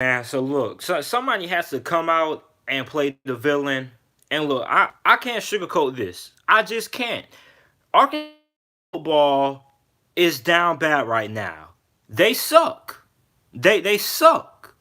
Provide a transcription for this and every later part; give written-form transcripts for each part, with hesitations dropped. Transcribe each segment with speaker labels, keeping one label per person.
Speaker 1: Man, so look, somebody has to come out and play the villain. And look, I can't sugarcoat this. I just can't. Arkansas football is down bad right now. They suck. They suck.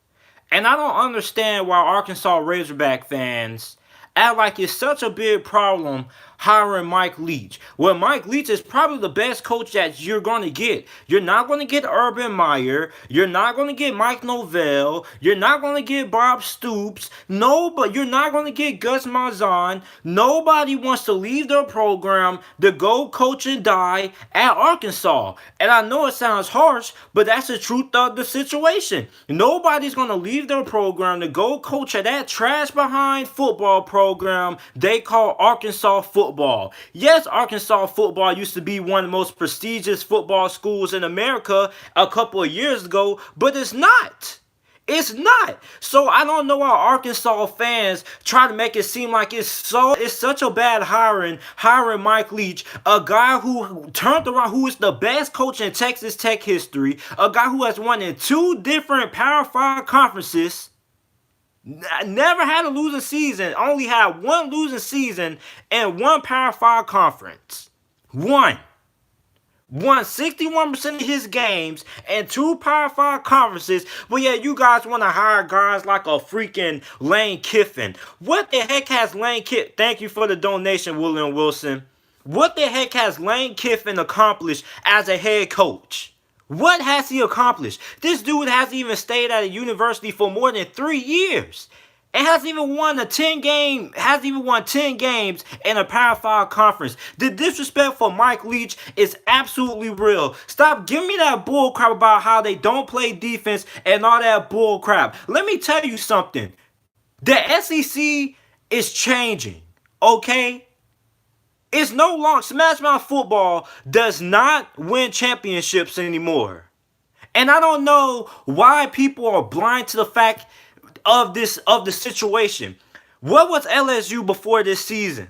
Speaker 1: And I don't understand why Arkansas Razorback fans act like it's such a big problem hiring Mike Leach. Well, Mike Leach is probably the best coach that you're going to get. You're not going to get Urban Meyer. You're not going to get Mike Novell. You're not going to get Bob Stoops. No, but you're not going to get Gus Malzahn. Nobody wants to leave their program to go coach and die at Arkansas. And I know it sounds harsh, but that's the truth of the situation. Nobody's going to leave their program to go coach at that trash behind football program they call Arkansas football. Yes, Arkansas football used to be one of the most prestigious football schools in America a couple of years ago, but it's not. It's not. So I don't know why Arkansas fans try to make it seem like it's such a bad hiring Mike Leach, a guy who turned around, who is the best coach in Texas Tech history, a guy who has won in 2 different Power 5 conferences. Never had a losing season, only had one losing season and one Power 5 conference. One. Won 61% of his games and 2 Power 5 conferences. But yeah, you guys want to hire guys like a freaking Lane Kiffin. What the heck has Lane Kiffin? Thank you for the donation, William Wilson. What the heck has Lane Kiffin accomplished as a head coach? What has he accomplished? This dude hasn't even stayed at a university for more than 3 years. And hasn't even won 10 games in a Power 5 conference. The disrespect for Mike Leach is absolutely real. Stop giving me that bull crap about how they don't play defense and all that bull crap. Let me tell you something. The SEC is changing, okay? It's no longer, Smash Mouth football does not win championships anymore. And I don't know why people are blind to the fact of the situation. What was LSU before this season?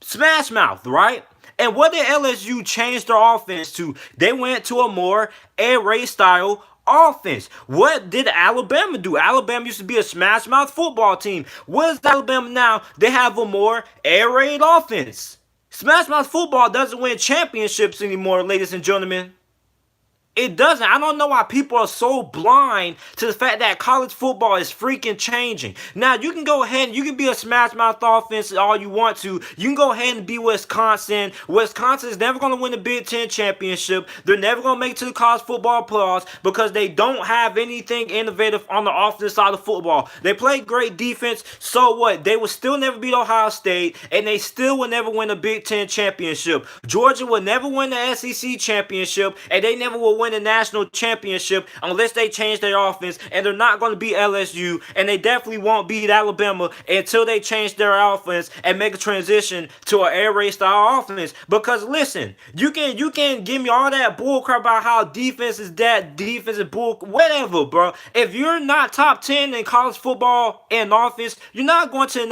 Speaker 1: Smash Mouth, right? And what did LSU change their offense to? They went to a more air raid style offense. What did Alabama do? Alabama used to be a smash mouth football team. What is Alabama now? They have a more air raid offense. Smash mouth football doesn't win championships anymore, ladies and gentlemen. It doesn't. I don't know why people are so blind to the fact that college football is freaking changing. Now, you can go ahead and you can be a smash mouth offense all you want to. You can go ahead and be Wisconsin. Wisconsin is never going to win the Big Ten championship. They're never going to make it to the college football playoffs because they don't have anything innovative on the offensive side of football. They play great defense. So what? They will still never beat Ohio State, and they still will never win a Big Ten championship. Georgia will never win the SEC championship, and they never will win the national championship unless they change their offense, and they're not going to beat LSU, and they definitely won't beat Alabama until they change their offense and make a transition to an air raid style offense. Because listen, you can give me all that bull crap about how defense is bull, whatever, bro. If you're not top 10 in college football and offense, you're not going to the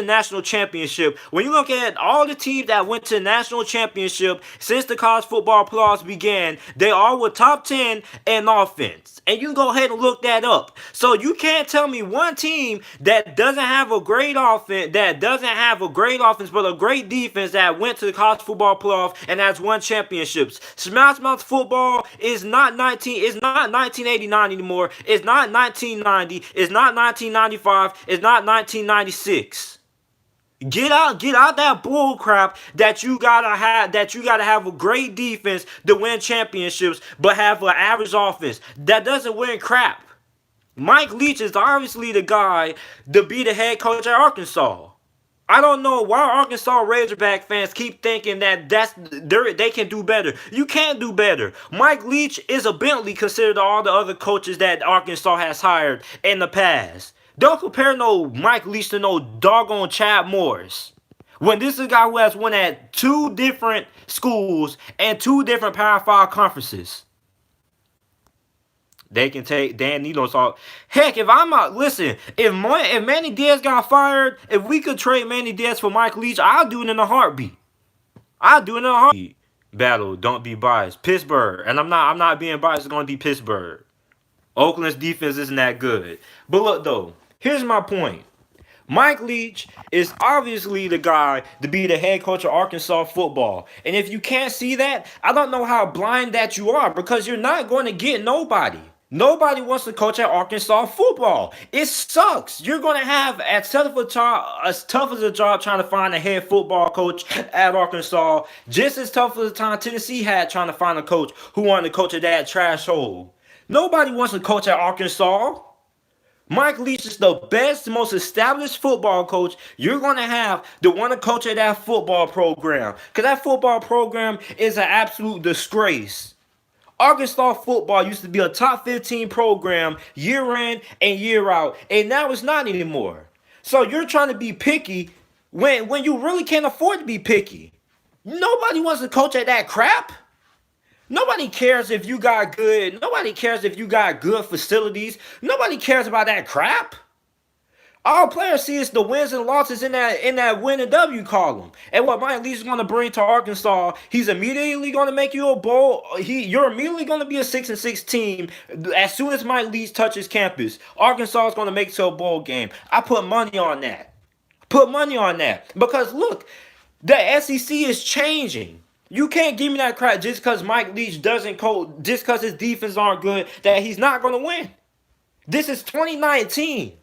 Speaker 1: national championship. When you look at all the teams that went to the national championship since the college football playoffs began, they all were top 10 in offense. And you can go ahead and look that up. So you can't tell me one team that doesn't have a great offense, but a great defense that went to the college football playoff and has won championships. Smash Mouth football is not 1989 anymore. It's not 1990. It's not 1995. It's not 1996. Get out that bull crap that you gotta have a great defense to win championships, but have an average offense. That doesn't win crap. Mike Leach is obviously the guy to be the head coach at Arkansas. I don't know why Arkansas Razorback fans keep thinking that they can do better. You can't do better. Mike Leach is a Bentley compared to all the other coaches that Arkansas has hired in the past. Don't compare no Mike Leach to no doggone Chad Morris. When this is a guy who has won at 2 different schools and 2 different Power 5 conferences. They can take Dan Needles off. Heck, if Manny Diaz got fired, if we could trade Manny Diaz for Mike Leach, I'll do it in a heartbeat. Battle, don't be biased. Pittsburgh, and I'm not being biased. It's gonna be Pittsburgh. Oakland's defense isn't that good. But look though, here's my point. Mike Leach is obviously the guy to be the head coach of Arkansas football. And if you can't see that, I don't know how blind that you are, because you're not going to get nobody. Nobody wants to coach at Arkansas football. It sucks. You're going to have as tough as a job trying to find a head football coach at Arkansas, just as tough as the time Tennessee had trying to find a coach who wanted to coach at that trash hole. Nobody wants to coach at Arkansas. Mike Leach is the best, most established football coach you're going to have to want to coach at that football program. Because that football program is an absolute disgrace. Arkansas football used to be a top 15 program year in and year out, and now it's not anymore. So you're trying to be picky when you really can't afford to be picky. Nobody wants to coach at that crap. Nobody cares if you got good. Nobody cares if you got good facilities. Nobody cares about that crap. All players see is the wins and losses in that win and W column. And what Mike Leach is going to bring to Arkansas, he's immediately going to make you a bowl. You're immediately going to be a 6-6 team as soon as Mike Leach touches campus. Arkansas is going to make it to a bowl game. I put money on that. Put money on that, because look, the SEC is changing. You can't give me that crap just because Mike Leach doesn't coach, just because his defense aren't good, that he's not going to win. This is 2019.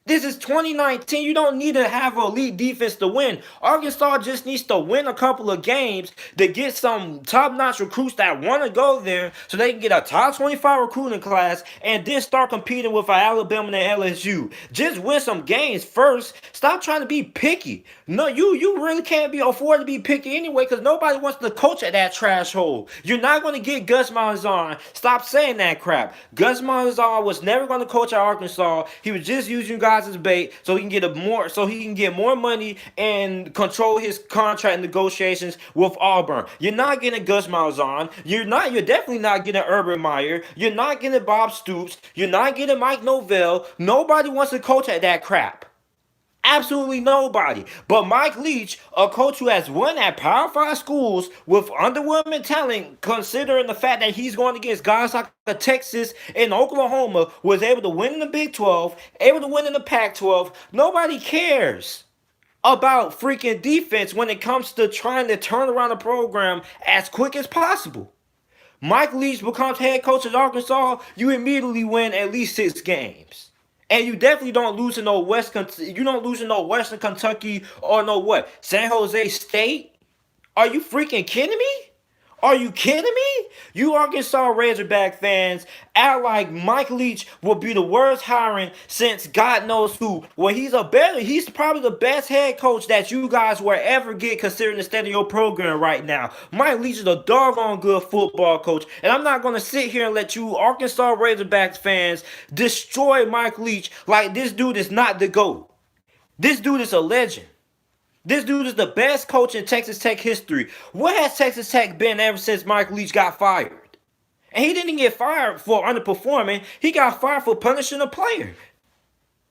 Speaker 1: This is 2019. You don't need to have an elite defense to win. Arkansas just needs to win a couple of games to get some top-notch recruits that want to go there so they can get a top 25 recruiting class and then start competing with Alabama and LSU. Just win some games first. Stop trying to be picky. No, you really can't afford to be picky anyway, because nobody wants to coach at that trash hole. You're not going to get Gus Malzahn. Stop saying that crap. Gus Malzahn was never going to coach at Arkansas. He was just using guys as bait so he can get more money and control his contract negotiations with Auburn. You're not getting Gus Malzahn. You're definitely not getting Urban Meyer. You're not getting Bob Stoops. You're not getting Mike Novell. Nobody wants to coach at that crap. Absolutely nobody. But Mike Leach, a coach who has won at Power 5 schools with underwhelming talent, considering the fact that he's going against guys like Texas and Oklahoma, was able to win in the Big 12, able to win in the Pac-12. Nobody cares about freaking defense when it comes to trying to turn around a program as quick as possible. Mike Leach becomes head coach at Arkansas, you immediately win at least 6 games. And you definitely don't lose in no Western Kentucky or no what? San Jose State? Are you freaking kidding me? Are you kidding me? You Arkansas Razorback fans act like Mike Leach will be the worst hiring since God knows who. Well, he's probably the best head coach that you guys will ever get, considering the state of your program right now. Mike Leach is a doggone good football coach, and I'm not going to sit here and let you Arkansas Razorbacks fans destroy Mike Leach like this dude is not the GOAT. This dude is a legend. This dude is the best coach in Texas Tech history. What has Texas Tech been ever since Mike Leach got fired? And he didn't get fired for underperforming. He got fired for punishing a player.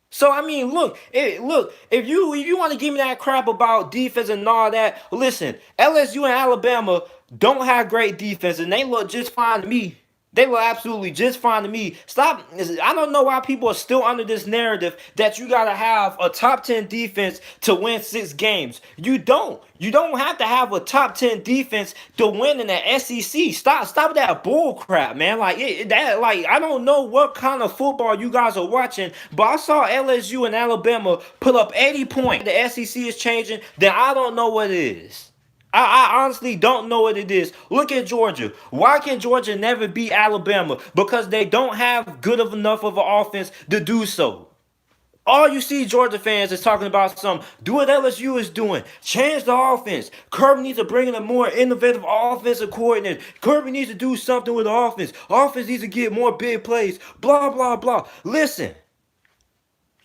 Speaker 1: So, I mean, look, if you want to give me that crap about defense and all that, listen, LSU and Alabama don't have great defense, and they look just fine to me. They look absolutely just fine to me. Stop. I don't know why people are still under this narrative that you got to have a top 10 defense to win 6 games. You don't. You don't have to have a top 10 defense to win in the SEC. Stop that bull crap, man. I don't know what kind of football you guys are watching, but I saw LSU and Alabama put up 80 points. The SEC is changing. Then I don't know what it is. I honestly don't know what it is. Look at Georgia. Why can Georgia never beat Alabama? Because they don't have good enough of an offense to do so. All you see Georgia fans is talking about do what LSU is doing. Change the offense. Kirby needs to bring in a more innovative offensive coordinator. Kirby needs to do something with the offense. Offense needs to get more big plays. Blah, blah, blah. Listen.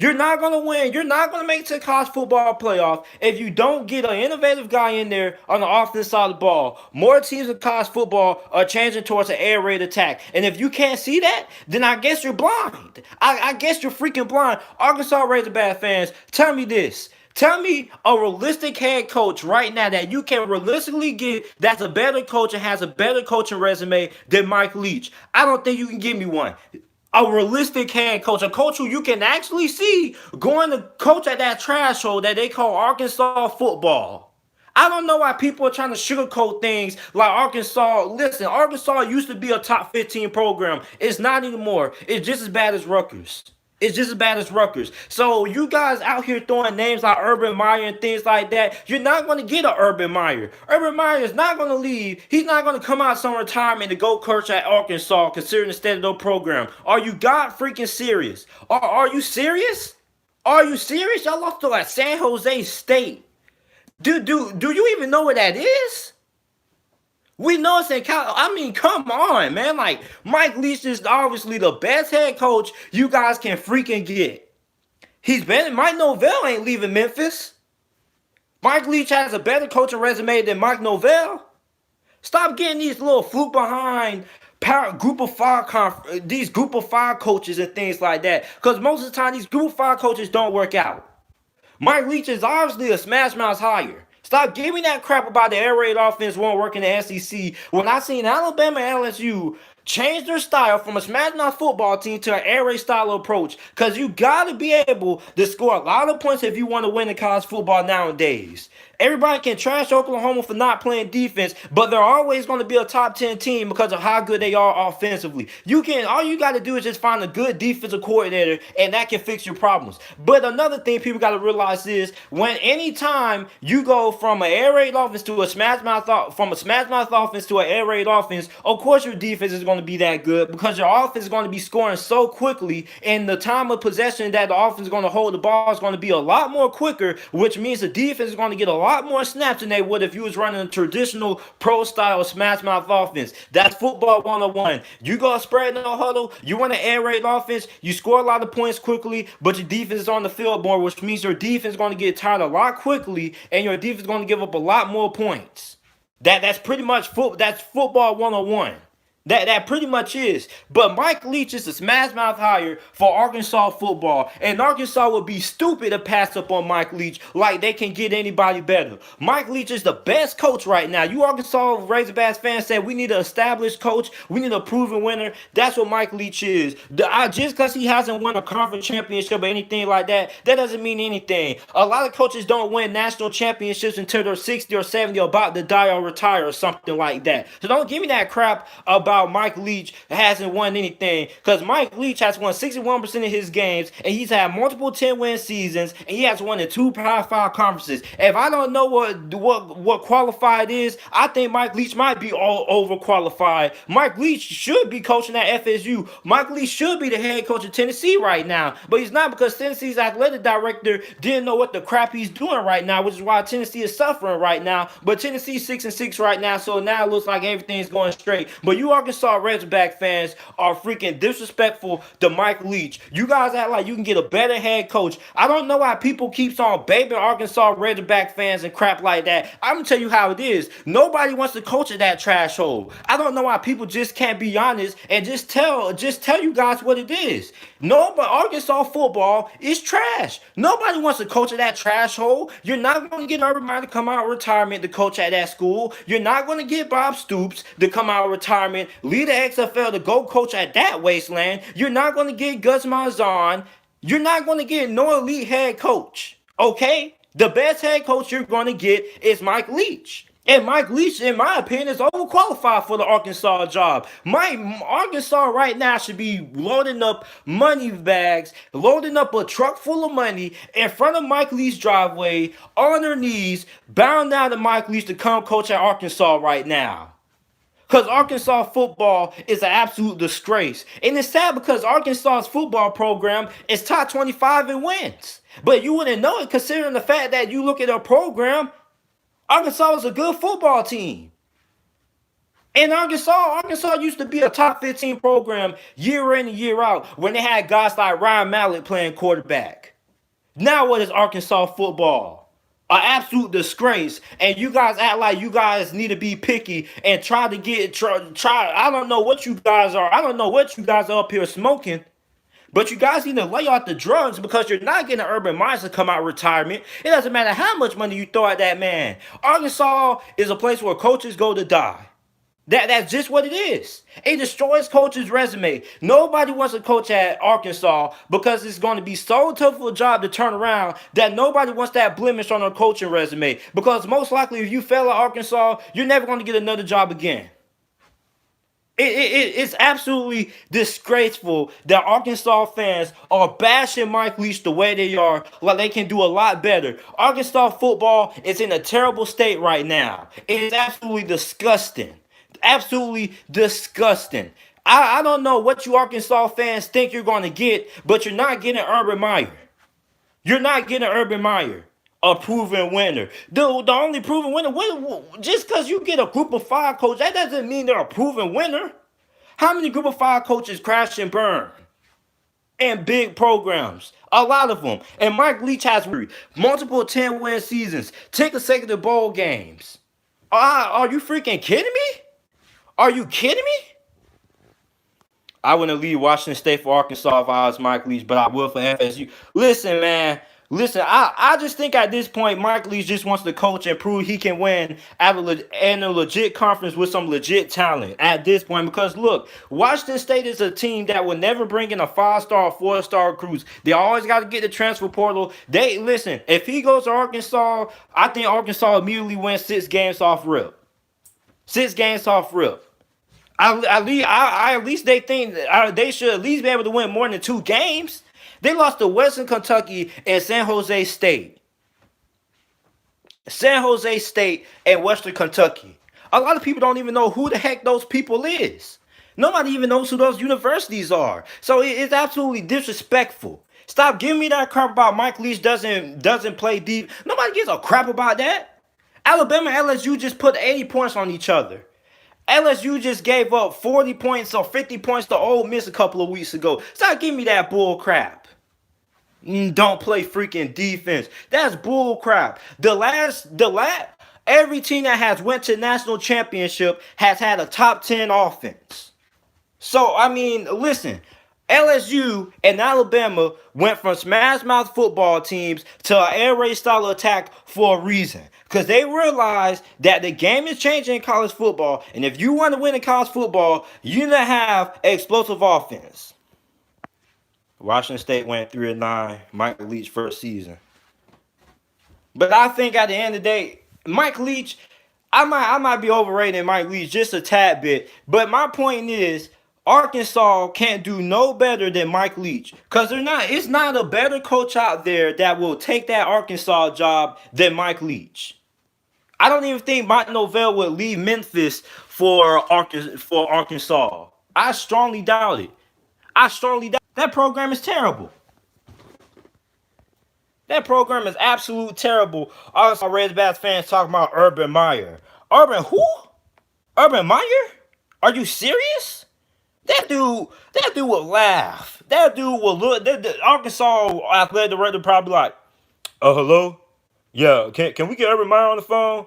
Speaker 1: You're not going to win. You're not going to make it to the college football playoff if you don't get an innovative guy in there on the offensive side of the ball. More teams in college football are changing towards an air raid attack. And if you can't see that, then I guess you're blind. I guess you're freaking blind. Arkansas Razorback fans, tell me this. Tell me a realistic head coach right now that you can realistically get that's a better coach and has a better coaching resume than Mike Leach. I don't think you can give me one. A realistic head coach, a coach who you can actually see going to coach at that trash hole that they call Arkansas football. I don't know why people are trying to sugarcoat things like Arkansas. Listen, Arkansas used to be a top 15 program. It's not anymore. It's just as bad as Rutgers. It's just as bad as Rutgers. So you guys out here throwing names like Urban Meyer and things like that, you're not going to get an Urban Meyer. Urban Meyer is not going to leave. He's not going to come out some retirement to go coach at Arkansas, considering the state of their program. Are you god freaking serious? Are you serious? Are you serious? Y'all lost to like San Jose State. Do you even know what that is? We know it's in Cal. I mean, come on, man. Like, Mike Leach is obviously the best head coach you guys can freaking get. He's better. Mike Norvell ain't leaving Memphis. Mike Leach has a better coaching resume than Mike Norvell. Stop getting these little fluke behind group of five coaches and things like that. Because most of the time, these group of five coaches don't work out. Mike Leach is obviously a smash mouth hire. Stop giving me that crap about the air raid offense won't work in the SEC. When I seen Alabama and LSU change their style from a smash mouth football team to an air raid style approach, because you got to be able to score a lot of points if you want to win in college football nowadays. Everybody can trash Oklahoma for not playing defense, but they're always going to be a top 10 team because of how good they are offensively. All you got to do is just find a good defensive coordinator, and that can fix your problems. But another thing people got to realize is anytime you go from an air raid offense to a smash mouth offense to an air raid offense, of course your defense is going to be that good because your offense is going to be scoring so quickly, and the time of possession that the offense is going to hold the ball is going to be a lot more quicker, which means the defense is going to get a lot more snaps than they would if you was running a traditional pro style smash mouth offense. That's football 101. You go spread no huddle, you run an air raid offense, you score a lot of points quickly, but your defense is on the field more, which means your defense is going to get tired a lot quickly, and your defense is going to give up a lot more points. That's pretty much that's football 101. That pretty much is. But Mike Leach is a smash mouth hire for Arkansas football. And Arkansas would be stupid to pass up on Mike Leach like they can get anybody better. Mike Leach is the best coach right now. You Arkansas Razorbacks fans said we need an established coach. We need a proven winner. That's what Mike Leach is. Just because he hasn't won a conference championship or anything like that, that doesn't mean anything. A lot of coaches don't win national championships until they're 60 or 70 or about to die or retire or something like that. So don't give me that crap about Mike Leach hasn't won anything, because Mike Leach has won 61% of his games, and he's had multiple 10-win seasons, and he has won in 2 Power 5 conferences. If I don't know what qualified is, I think Mike Leach might be all overqualified. Mike Leach should be coaching at FSU. Mike Leach should be the head coach of Tennessee right now, but he's not, because Tennessee's athletic director didn't know what the crap he's doing right now, which is why Tennessee is suffering right now. But Tennessee's 6-6 right now, so now it looks like everything's going straight. But you Arkansas Razorback fans are freaking disrespectful to Mike Leach. You guys act like you can get a better head coach. I don't know why people keeps on babying Arkansas Razorback fans and crap like that. I'm gonna tell you how it is. Nobody wants to coach at that trash hole. I don't know why people just can't be honest and just tell you guys what it is. No, but Arkansas football is trash. Nobody wants to coach at that trash hole. You're not going to get Urban Meyer to come out of retirement to coach at that school. You're not going to get Bob Stoops to come out of retirement, lead the XFL to go coach at that wasteland. You're not going to get Gus Malzahn. You're not going to get no elite head coach. Okay? The best head coach you're going to get is Mike Leach. And Mike Leach, in my opinion, is overqualified for the Arkansas job. Arkansas right now should be loading up money bags, loading up a truck full of money in front of Mike Leach's driveway, on their knees, bowing down to Mike Leach to come coach at Arkansas right now. Because Arkansas football is an absolute disgrace. And it's sad because Arkansas's football program is top 25 in wins. But you wouldn't know it considering the fact that you look at their program, Arkansas is a good football team. And Arkansas used to be a top 15 program year in and year out when they had guys like Ryan Mallett playing quarterback. Now what is Arkansas football? An absolute disgrace. And you guys act like you guys need to be picky and try. I don't know what you guys are. I don't know what you guys are up here smoking. But you guys need to lay off the drugs because you're not getting Urban Meyer to come out of retirement. It doesn't matter how much money you throw at that man. Arkansas is a place where coaches go to die. That's just what it is. It destroys coach's resume. Nobody wants to coach at Arkansas because it's going to be so tough of a job to turn around that nobody wants that blemish on their coaching resume. Because most likely, if you fail at Arkansas, you're never going to get another job again. It's absolutely disgraceful that Arkansas fans are bashing Mike Leach the way they are, like they can do a lot better. Arkansas football is in a terrible state right now. It is absolutely disgusting. Absolutely disgusting. I don't know what you Arkansas fans think you're going to get, but you're not getting Urban Meyer. You're not getting Urban Meyer, a proven winner. The only proven winner, just because you get a group of five coach, that doesn't mean they're a proven winner. How many group of five coaches crash and burn in big programs? A lot of them. And Mike Leach has multiple 10-win seasons, 10 consecutive bowl games. Are you freaking kidding me? Are you kidding me? I wouldn't leave Washington State for Arkansas if I was Mike Leach, but I will for FSU. Listen, man. Listen, I just think at this point, Mike Leach just wants to coach and prove he can win in a legit conference with some legit talent at this point. Because, look, Washington State is a team that will never bring in a 5-star or 4-star recruits. They always got to get the transfer portal. Listen, if he goes to Arkansas, I think Arkansas immediately wins 6 games off rip. 6 games off rip. At least they think they should at least be able to win more than 2 games. They lost to Western Kentucky and San Jose State. San Jose State and Western Kentucky. A lot of people don't even know who the heck those people is. Nobody even knows who those universities are. So it's absolutely disrespectful. Stop giving me that crap about Mike Leach doesn't play deep. Nobody gives a crap about that. Alabama and LSU just put 80 points on each other. LSU just gave up 40 points or 50 points to Ole Miss a couple of weeks ago. Stop giving me that bull crap. Don't play freaking defense. That's bull crap. Every team that has went to national championship has had a top 10 offense. So, I mean, listen, LSU and Alabama went from smash mouth football teams to an air raid style attack for a reason. Because they realized that the game is changing in college football. And if you want to win in college football, you need to have explosive offense. Washington State went 3-9, Mike Leach first season. But I think at the end of the day, Mike Leach, I might be overrating Mike Leach just a tad bit. But my point is, Arkansas can't do no better than Mike Leach. Because it's not a better coach out there that will take that Arkansas job than Mike Leach. I don't even think Mike Novell would leave Memphis for Arkansas. I strongly doubt it. That program is terrible. That program is absolute terrible. Also, Razorbacks fans talking about Urban Meyer. Urban who? Urban Meyer? Are you serious? That dude would laugh. That dude will look. The Arkansas athletic director probably like, hello? Yeah, can we get Urban Meyer on the phone?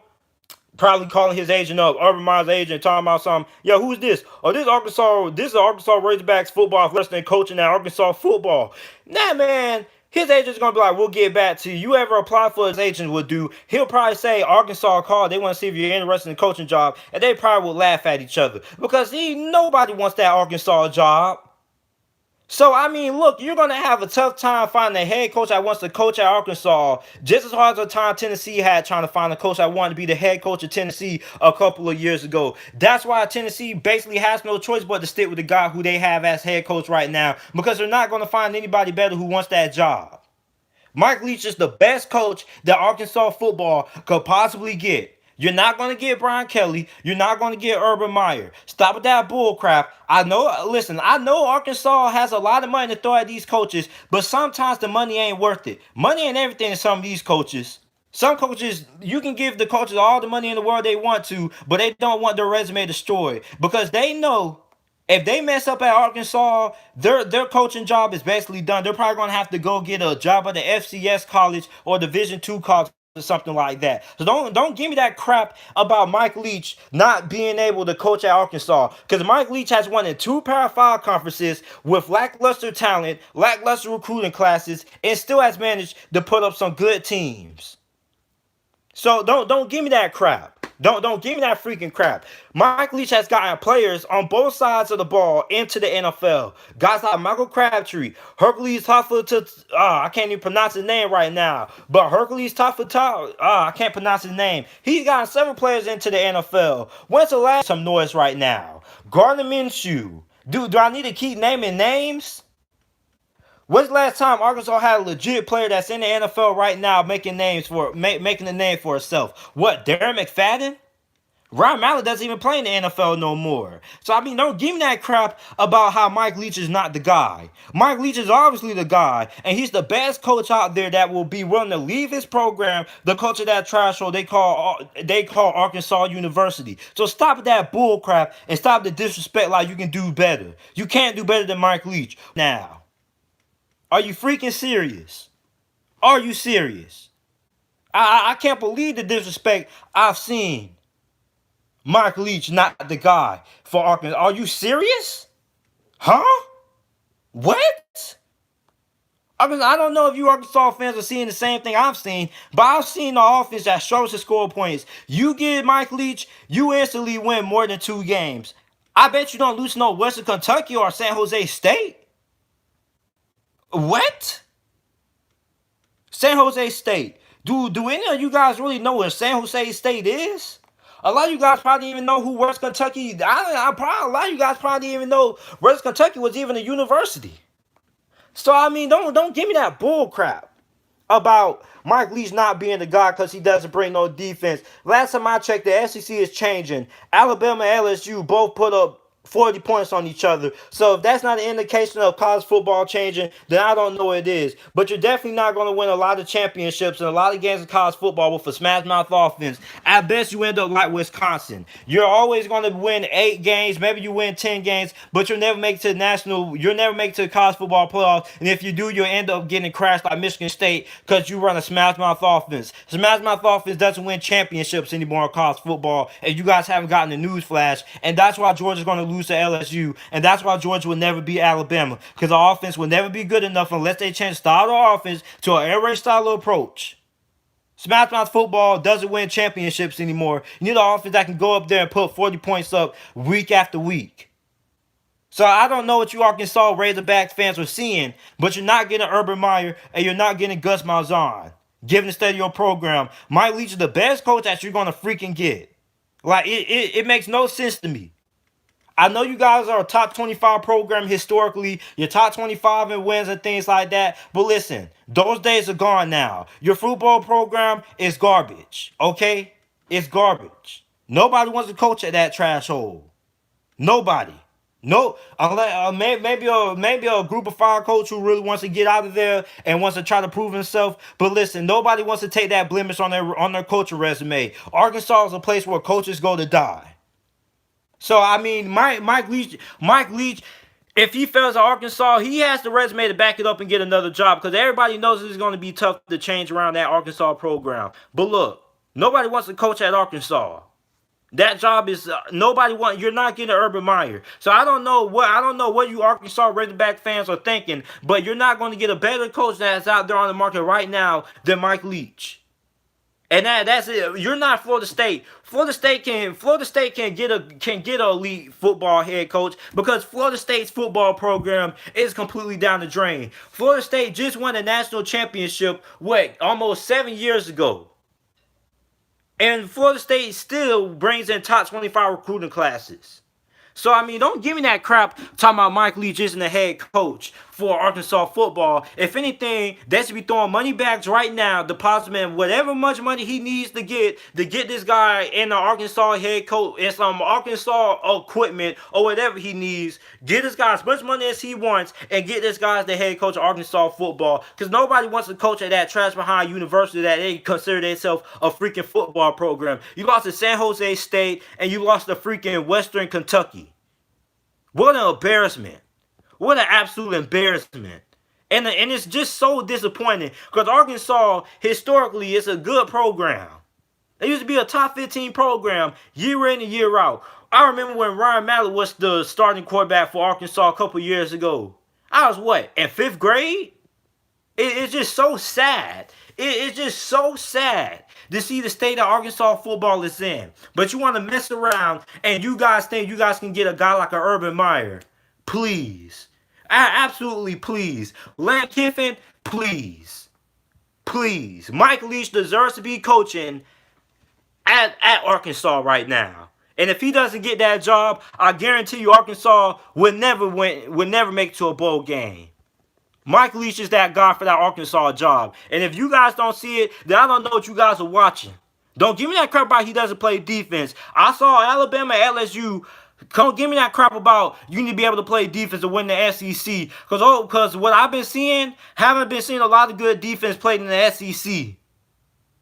Speaker 1: Probably calling his agent up, Urban Meyer's agent, talking about something. Yeah, who's this? Oh, this is Arkansas Razorbacks football listening coaching at Arkansas football. Nah, man, his agent's gonna be like, we'll get back to you. You ever apply for his agent would do. He'll probably say Arkansas called. They want to see if you're interested in the coaching job, and they probably will laugh at each other because nobody wants that Arkansas job. So, I mean, look, you're going to have a tough time finding a head coach that wants to coach at Arkansas just as hard as the time Tennessee had trying to find a coach that wanted to be the head coach of Tennessee a couple of years ago. That's why Tennessee basically has no choice but to stick with the guy who they have as head coach right now because they're not going to find anybody better who wants that job. Mike Leach is the best coach that Arkansas football could possibly get. You're not going to get Brian Kelly. You're not going to get Urban Meyer. Stop with that bull crap. I know Arkansas has a lot of money to throw at these coaches, but sometimes the money ain't worth it. Money ain't everything to some of these coaches. Some coaches, you can give the coaches all the money in the world they want to, but they don't want their resume destroyed because they know if they mess up at Arkansas, their coaching job is basically done. They're probably going to have to go get a job at the FCS college or Division II college or something like that. So don't give me that crap about Mike Leach not being able to coach at Arkansas because Mike Leach has won in 2 Power 5 conferences with lackluster talent, lackluster recruiting classes, and still has managed to put up some good teams. So don't give me that crap. Don't give me that freaking crap. Mike Leach has gotten players on both sides of the ball into the NFL. Guys like Michael Crabtree, Hercules Taffa, I can't even pronounce his name right now, but Hercules Taffa, I can't pronounce his name. He's gotten several players into the NFL. When's the last some noise right now? Gardner Minshew. Do I need to keep naming names? When's the last time Arkansas had a legit player that's in the NFL right now making making a name for itself? What, Darren McFadden? Ryan Mallett doesn't even play in the NFL no more. So, I mean, don't give me that crap about how Mike Leach is not the guy. Mike Leach is obviously the guy, and he's the best coach out there that will be willing to leave his program, the coach of that trash hole they call Arkansas University. So stop with that bull crap and stop the disrespect like you can do better. You can't do better than Mike Leach. Now, are you freaking serious? Are you serious? I can't believe the disrespect I've seen. Mike Leach not the guy for Arkansas. Are you serious? Huh? What? I don't know if you Arkansas fans are seeing the same thing I've seen, but I've seen the offense that shows to score points. You get Mike Leach, you instantly win more than 2 games. I bet you don't lose to no Western Kentucky or San Jose State. What? San Jose State. Do any of you guys really know where San Jose State is? A lot of you guys probably even know who West Kentucky. A lot of you guys probably didn't even know West Kentucky was even a university. So I mean, don't give me that bull crap about Mike Leach not being the guy because he doesn't bring no defense. Last time I checked, the SEC is changing. Alabama and LSU both put up 40 points on each other. So if that's not an indication of college football changing, then I don't know what it is. But you're definitely not going to win a lot of championships and a lot of games of college football with a smash mouth offense. At best, you end up like Wisconsin. You're always going to win 8 games. Maybe you win 10 games, but you'll never make it to the college football playoffs. And if you do, you'll end up getting crashed like Michigan State because you run a smash mouth offense. Smash mouth offense doesn't win championships anymore in college football. And you guys haven't gotten the news flash. And that's why Georgia's going to lose to LSU, and that's why Georgia will never beat Alabama, because the offense will never be good enough unless they change style of offense to an air raid style of approach. Smash mouth football doesn't win championships anymore. You need an offense that can go up there and put 40 points up week after week. So I don't know what you Arkansas Razorbacks fans are seeing, but you're not getting Urban Meyer and you're not getting Gus Malzahn. Given the state of your program, Mike Leach is the best coach that you're going to freaking get. Like, it makes no sense to me. I know you guys are a top 25 program historically. You're top 25 in wins and things like that. But listen, those days are gone now. Your football program is garbage. Okay? It's garbage. Nobody wants to coach at that trash hole. Nobody. No, unless maybe a group of 5 coach who really wants to get out of there and wants to try to prove himself. But listen, nobody wants to take that blemish on their coaching resume. Arkansas is a place where coaches go to die. So, I mean, Mike Leach, if he fails at Arkansas, he has the resume to back it up and get another job because everybody knows it's going to be tough to change around that Arkansas program. But look, nobody wants to coach at Arkansas. That job is you're not getting Urban Meyer. So I don't know what you Arkansas Razorback fans are thinking, but you're not going to get a better coach that's out there on the market right now than Mike Leach. And that's it. You're not Florida State. Florida State can get a elite football head coach because Florida State's football program is completely down the drain. Florida State just won a national championship almost 7 years ago. And Florida State still brings in top 25 recruiting classes. So, I mean, don't give me that crap talking about Mike Leach isn't the head coach for Arkansas football. If anything, they should be throwing money bags right now, depositing whatever much money he needs to get this guy in the Arkansas head coach and some Arkansas equipment or whatever he needs. Get this guy as much money as he wants and get this guy as the head coach of Arkansas football. Because nobody wants to coach at that trash behind university that they consider themselves a freaking football program. You lost to San Jose State and you lost to freaking Western Kentucky. What an embarrassment. What an absolute embarrassment. And it's just so disappointing because Arkansas, historically, is a good program. It used to be a top 15 program year in and year out. I remember when Ryan Mallett was the starting quarterback for Arkansas a couple years ago. I was in 5th grade? It's just so sad. It's just so sad to see the state that Arkansas football is in. But you want to mess around and you guys think you guys can get a guy like an Urban Meyer. Please. Absolutely please. Lane Kiffin, please. Please. Mike Leach deserves to be coaching at Arkansas right now. And if he doesn't get that job, I guarantee you Arkansas would never make it to a bowl game. Mike Leach is that guy for that Arkansas job. And if you guys don't see it, then I don't know what you guys are watching. Don't give me that crap about he doesn't play defense. I saw Alabama, LSU. Don't give me that crap about you need to be able to play defense to win the SEC. Because what I've been seeing, haven't been seeing a lot of good defense played in the SEC.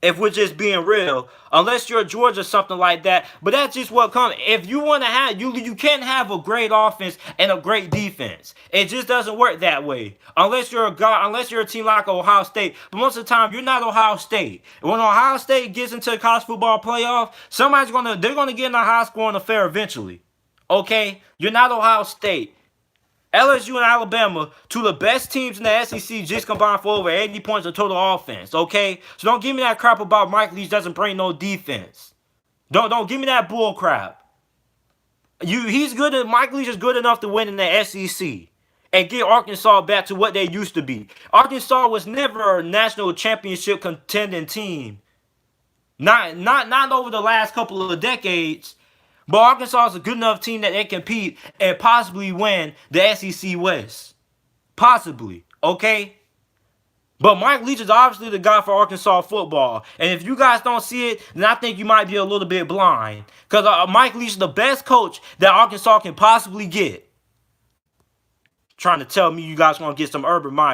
Speaker 1: If we're just being real, unless you're Georgia or something like that. But that's just what comes. If you want to have, you can't have a great offense and a great defense. It just doesn't work that way. Unless you're a team like Ohio State. But most of the time, you're not Ohio State. When Ohio State gets into the college football playoff, they're gonna get in a high scoring affair eventually. Okay, you're not Ohio State. LSU and Alabama, two of the best teams in the SEC, just combined for over 80 points of total offense, okay? So don't give me that crap about Mike Leach doesn't bring no defense. Don't give me that bull crap. Mike Leach is good enough to win in the SEC and get Arkansas back to what they used to be. Arkansas was never a national championship contending team. Not over the last couple of decades. But Arkansas is a good enough team that they compete and possibly win the SEC West. Possibly, okay? But Mike Leach is obviously the guy for Arkansas football. And if you guys don't see it, then I think you might be a little bit blind. Because Mike Leach is the best coach that Arkansas can possibly get. Trying to tell me you guys want to get some Urban Meyer.